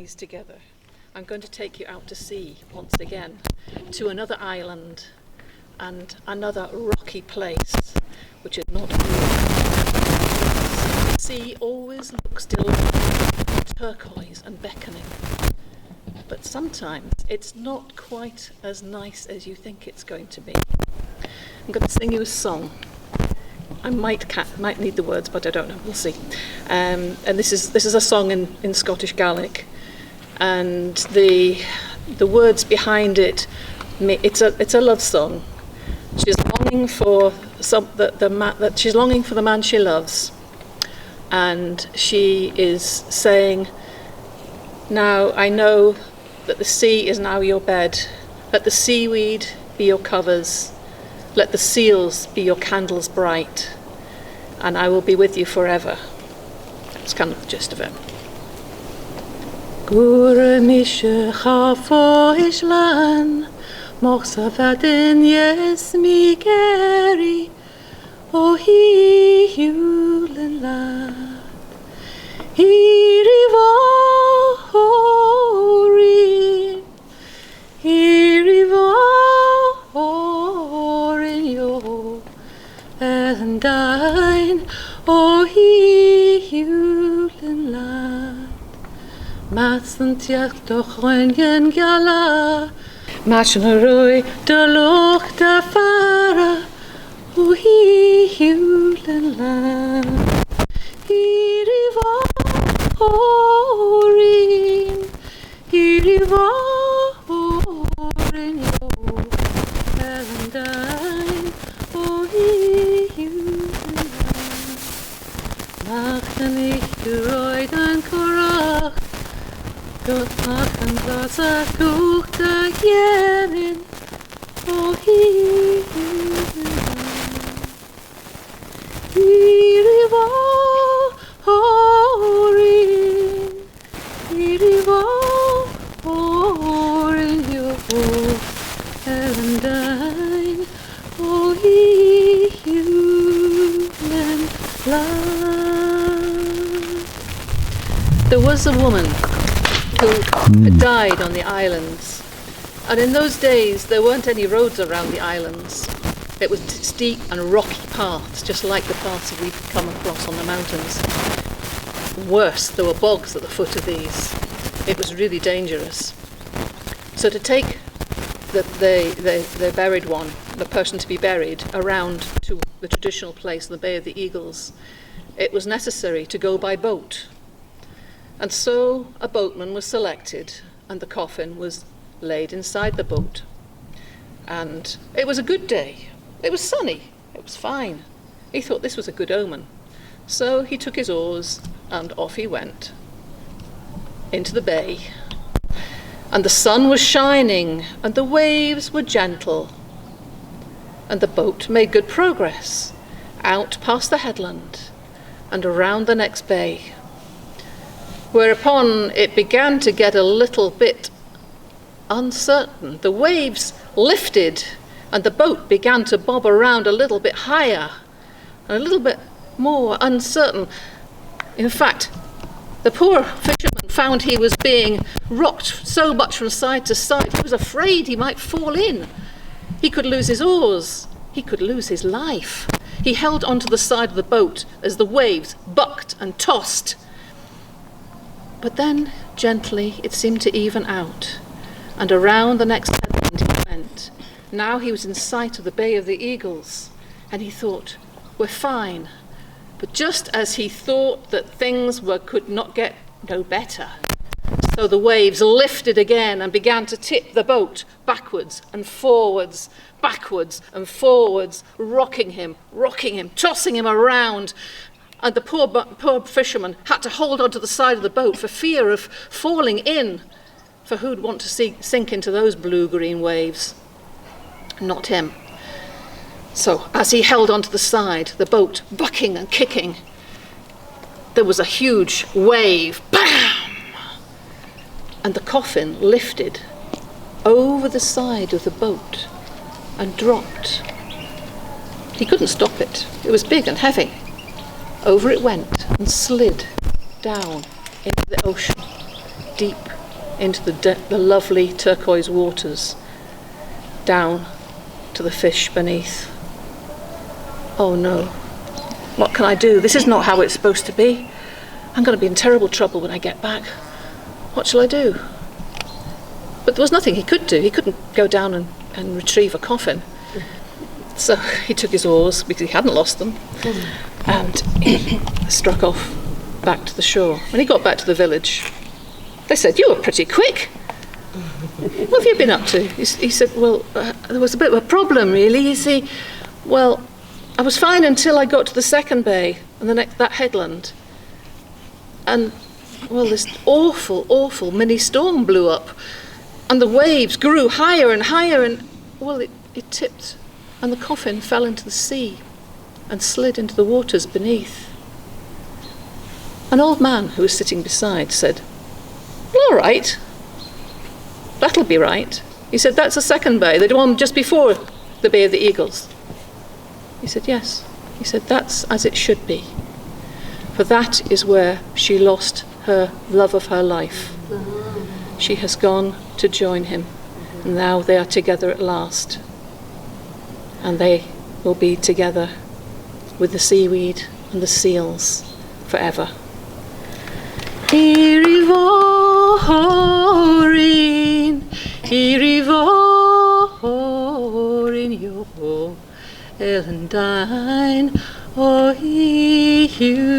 these together. I'm going to take you out to sea once again, to another island and another rocky place, which is not blue. The sea always looks delightful, turquoise and beckoning, but sometimes it's not quite as nice as you think it's going to be. I'm going to sing you a song. I might need the words, but I don't know. We'll see. And this is a song in Scottish Gaelic, and the words behind it. It's a love song. She's longing for she's longing for the man she loves, and she is saying, "Now I know that the sea is now your bed. Let the seaweed be your covers. Let the seals be your candles bright, and I will be with you forever." That's kind of the gist of it. Gure mische chafo ishlan, mochsa vadin yes mi geri, o hi hulen lad. Hiri vorin, hiri vorin yo, and dine, o hi hulen lad. Matsen tiach doch reingen gala, matchen roi de loch de fara, o hi hulen lad. Hiri vorin, hiri vorin yo, and dine, o hi hulen lad. Machen ich gereut an Korach, dort machen was gucht jerin, o hi hulen lad. Hiri vorin, hiri vorin yo, and dine, o hi hulen lad. There was a woman who died on the islands, and in those days there weren't any roads around the islands. It was steep and rocky paths, just like the paths that we've come across on the mountains. Worse, there were bogs at the foot of these. It was really dangerous. So to take the buried one, the person to be buried, around to the traditional place, the Bay of the Eagles, it was necessary to go by boat. And so a boatman was selected, and the coffin was laid inside the boat. And it was a good day. It was sunny. It was fine. He thought this was a good omen. So he took his oars and off he went into the bay. And the sun was shining and the waves were gentle. And the boat made good progress out past the headland and around the next bay. Whereupon it began to get a little bit uncertain. The waves lifted and the boat began to bob around a little bit higher and a little bit more uncertain. In fact, the poor fisherman found he was being rocked so much from side to side. He was afraid he might fall in. He could lose his oars. He could lose his life. He held onto the side of the boat as the waves bucked and tossed. But then, gently, it seemed to even out, and around the next headland he went. Now he was in sight of the Bay of the Eagles, and he thought, we're fine. But just as he thought that things could not get no better, so the waves lifted again and began to tip the boat backwards and forwards, rocking him, tossing him around. And the poor fisherman had to hold onto the side of the boat for fear of falling in. For who'd want to sink into those blue-green waves? Not him. So as he held onto the side, the boat bucking and kicking, there was a huge wave. Bam! And the coffin lifted over the side of the boat and dropped. He couldn't stop it. It was big and heavy. Over it went and slid down into the ocean, deep into the lovely turquoise waters, down to the fish beneath. Oh no, what can I do? This is not how it's supposed to be. I'm going to be in terrible trouble when I get back. What shall I do? But there was nothing he could do. He couldn't go down and retrieve a coffin. So he took his oars, because he hadn't lost them, and he struck off back to the shore. When he got back to the village, they said, "You were pretty quick. What have you been up to?" He said, "Well, there was a bit of a problem, really. You see, well, I was fine until I got to the second bay and that headland. And, well, this awful, awful mini storm blew up. And the waves grew higher and higher and, well, it tipped. And the coffin fell into the sea and slid into the waters beneath." An old man who was sitting beside said, "Well, all right. That'll be right." He said, "That's the second bay, the one just before the Bay of the Eagles." He said, "Yes." He said, "That's as it should be. For that is where she lost her love of her life. She has gone to join him, and now they are together at last. And they will be together with the seaweed and the seals forever." Irivorin, Irivorin, yo, Elendine, o Hulen,